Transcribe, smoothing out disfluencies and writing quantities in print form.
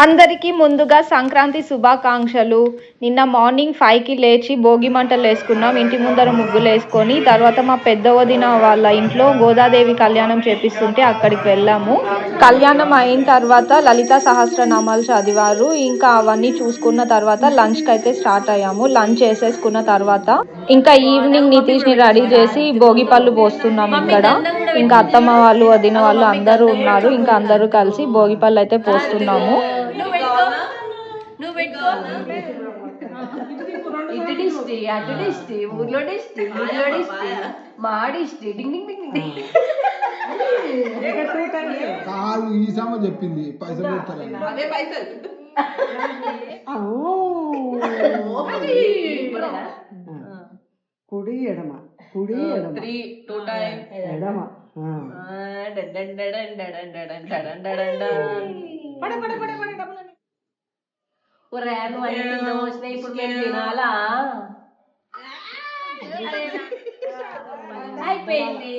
అందరికీ ముందుగా సంక్రాంతి శుభాకాంక్షలు. నిన్న మార్నింగ్ 5కి లేచి భోగి మంటలు వేసుకున్నాం. ఇంటి ముందర ముగ్గులు వేసుకొని తర్వాత మా పెద్ద వదిన వాళ్ళ ఇంట్లో గోదాదేవి కళ్యాణం చేపిస్తుంటే అక్కడికి వెళ్ళాము. కళ్యాణం అయిన తర్వాత లలితా సహస్రనామాలు చదివారు. ఇంకా అవన్నీ చూసుకున్న తర్వాత లంచ్కి అయితే స్టార్ట్ అయ్యాము. లంచ్ చేసేసుకున్న తర్వాత ఇంకా ఈవినింగ్ నితీష్ని రెడీ చేసి భోగి పళ్ళు పోస్తున్నాం ఇక్కడ. ఇంకా అత్తమ్మ వాళ్ళు వదిన వాళ్ళు అందరూ ఉన్నారు. ఇంకా అందరూ కలిసి భోగి పళ్ళు అయితే పోస్తున్నాము. చెప్పింది పైసలు కుడి ఎడమ కుడి ఎడమ ఎడమ ఇప్పుడు మేము తినాలా అయిపోయింది.